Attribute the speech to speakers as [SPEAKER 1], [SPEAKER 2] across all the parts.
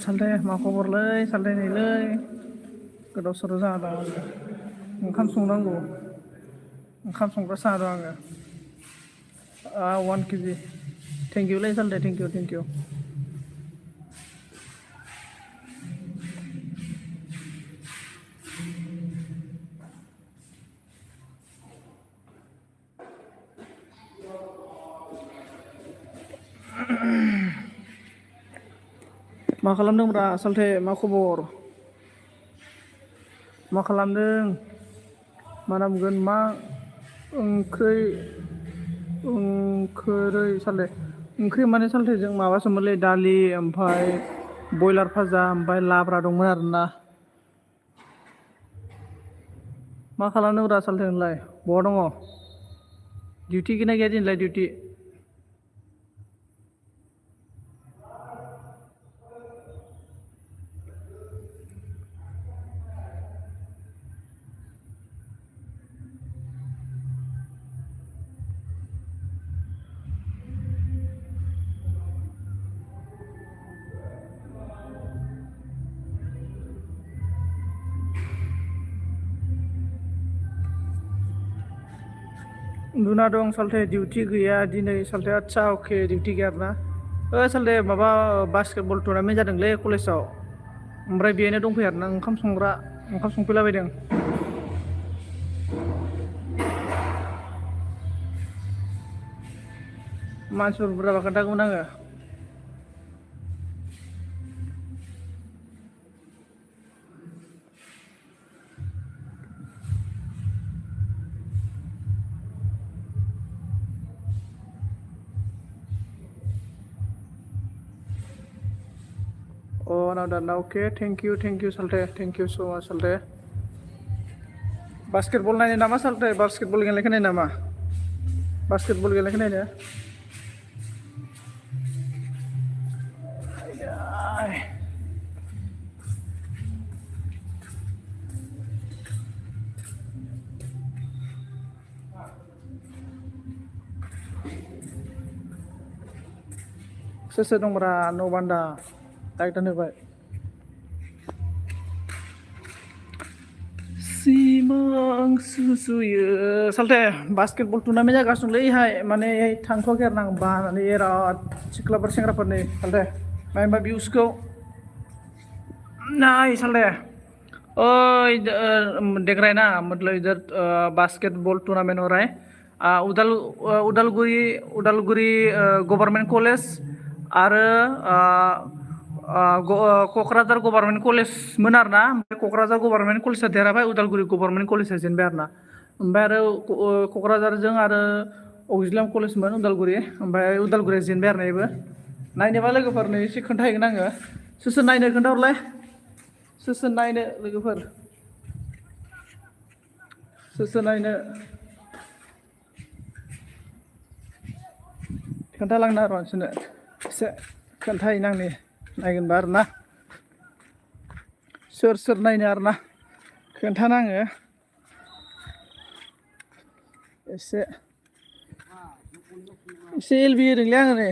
[SPEAKER 1] सालथे मा खबरलै सालथे नैलै गोदाव सोराव जाना दं आङो ओंखाम संनांगौ ओंखाम संग्रा जाना दं आङो 1 केजि थेंकिउलै सालथे थेंकिउ मा खालामदोंब्रा सालथे मा खबर मा खालामदों मा नामगोन मा ओंख्रै सालथे ओंख्रि माने सालथे जों माबासोमोनलै दालि ओमफ्राय बयलार भाजा ओमफ्राय लाब्रा दंमोन आरोना मा खालामदोंब्रा सालथे नोंलाय बहा दङ डिउटि गैना गैया दिनैलाय डिउटि उन्दुना दं सालथे डिउटि गैया दिनै सालथे आदसा अके डिउटि गैया आरोना सालथे माबा बास्केटबल टुर्नामेन्ट जादोंलै कलेजाव ओमफ्राय बेहायनो दंफैयो आरोना ओंखाम संफैलाबायदों मानसिफोर बुरजाबा खोन्थागौमोन आङो now done okay thank you salte thank you so much salte basketball naine nama salte basketball गेलेनायखौ नायनो नामा basketball गेलेनायखौ नायनो सोर दंब्रा न' बान्दा दायगदान होबाय सिमां सुजुयो सालथे बास्केटबल टुर्नामेन्ट जागासिनो दंलैहाय माने थांथ'वाखै आरो आं बानानै बिराद सिख्लाफोर सेंग्राफोरनि सालथे मायबा भिउसखौ नाय सालथे ओइ देख रहा है ना मतलब इधर बास्केटबॉल टूर्नामेंट हो रहा है उदालगुरी गवर्नमेंट कॉलेज आरो क'क्राझार गवर्नमेंट कलेज मोन आरोना क'क्राझार गवर्नमेंट कलेजआ देरहाबाय उदालगुरि गवर्नमेंट कलेजआ जेनबाय आरोना ओमफ्राय आरो क'क्राझारजों आरो अक्जिलियाम कलेजमोन उदालगुरि ओमफ्राय उदालगुरिया जेनबाय आरोना बेबो नायनोबा लोगोफोरनो एसे खोन्थाहैगोन आङो सोर नायनो खोन्थाहरलाय सोर नायनो लोगोफोर सोर नायनो खोन्थालांनो आरो मानसिनो एसे खोन्थाहैनो आंनि नायगोनबा आरोना सोर नायनो आरोना खोन्थानो आङो एसे एलबि होदोंलै आङो नै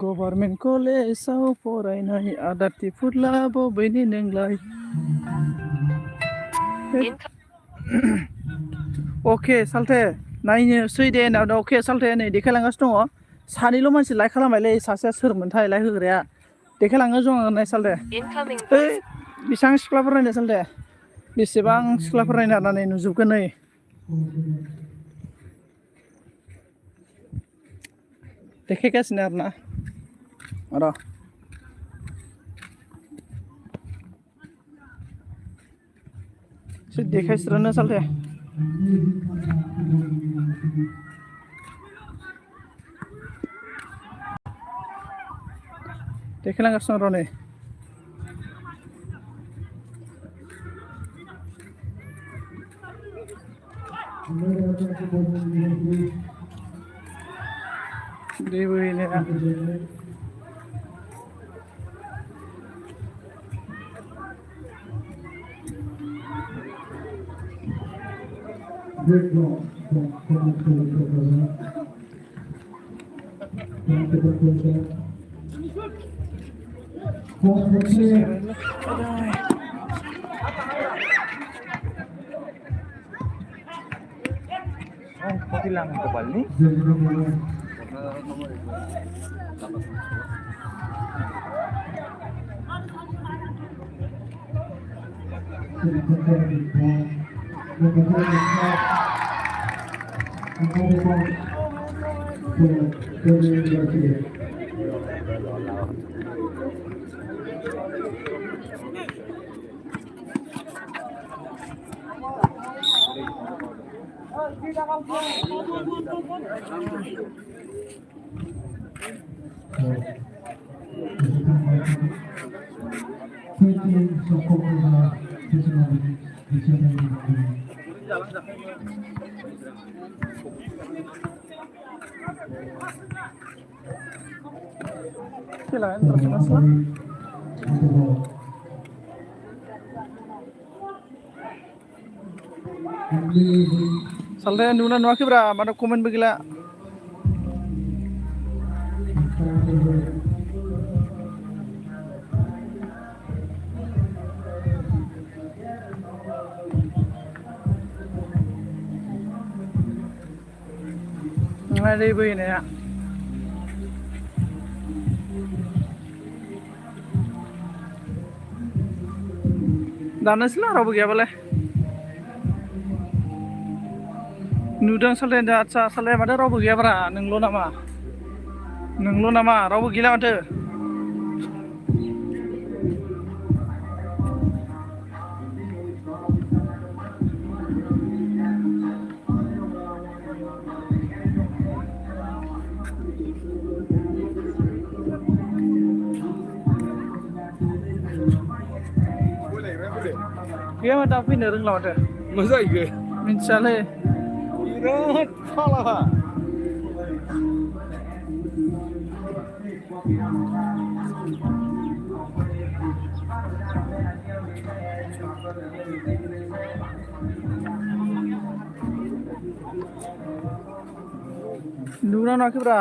[SPEAKER 1] गवर्नमेंट कलेजाव फरायनाय आदारथि फुरला बबेनि नोंलाय अके सालथे नायनोसै दे ना अके सालथे नै देखायलांगासिनो दङ सानैल' मानसि लाइक खालामबायलै सासेया सोरमोनथाय लाइक होग्राया देखायलाङो जों नाय सालथे ओइ बेसेबां सिख्लाफोर नायनो सालथे बेसेबां सिख्लाफोर नायनानै नुजोबगोन नै देखायगासिनो आरोना र' एसे देखायस्रोनो सालथे देखायलांगासिनो र' नै दै बोहैनाया
[SPEAKER 2] कति लामो कपाल नि
[SPEAKER 1] सालथे नुना नुवाखैब्रा माथो कमेन्टबो गैला दै बोहैनाया दानोसैला रावबो गैयाबालाय नुदों सालथे आदसा सालथे माथो रावबो गैयाब्रा नोंल' नामा रावबो गैला माथो गैया दा फैनो रोंला माथो
[SPEAKER 2] मा जाहैखो
[SPEAKER 1] मिथियालै
[SPEAKER 2] बिराद फाला
[SPEAKER 1] नुना नुवाखैब्रा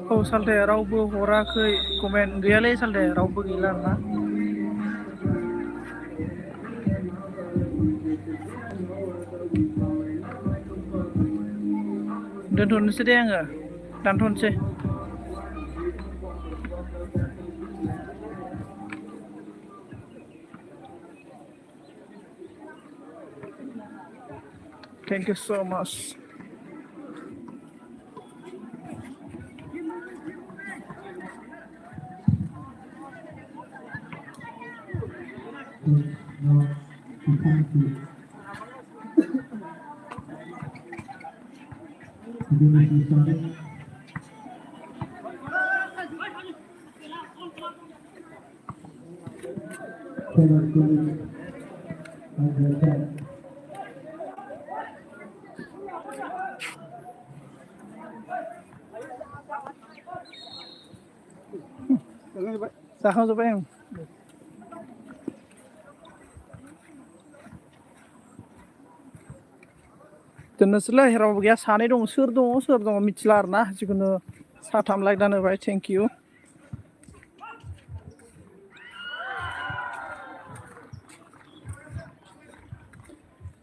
[SPEAKER 1] औ सालथे रावबो हराखै कमेन्ट गैयालै सालथे रावबो गैला आरोना दोनथ'नोसै दे आङो दानथ'नोसै Thank you so much. जाखांजोब्बाय आं दोननोसैलै रावबो गैया सानै दं सोर दङ मिथिला आरोना जिखुनु साथाम लाइक दान होबाय थेंक इउ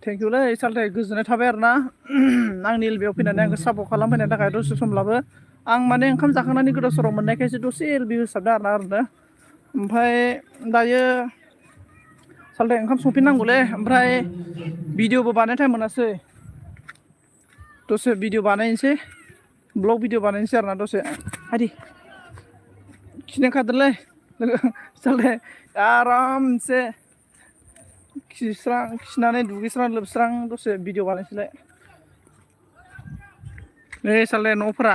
[SPEAKER 1] थेंक इउलै सालथे गोजोननाय थाबाय आरो ना आंनि एलबियाव फैनानै आंखौ सापर्ट खालामफैनायनि थाखाय दसे समब्लाबो आं माने ओंखाम जाखांनानै गोदाव सोराव मोननायखायसो दसे एलबि होसाबदों आरोना ओरैनो ओमफ्राय दायो सालथे ओंखाम संफिननांगौलै ओमफ्राय भिडिअबो बानायनो टाइम मोनासै दसे भिडिअ बानायनोसै ब्लग भिडिअ बानायनोसै आरोना दसे हायदि खिनो ओंखारदोंलै लोगो सालथे आरामसे खिनानै दुगैस्रां लोबस्रां दसे भिडिअ बानायसैलाय नै सालथे न'फोरा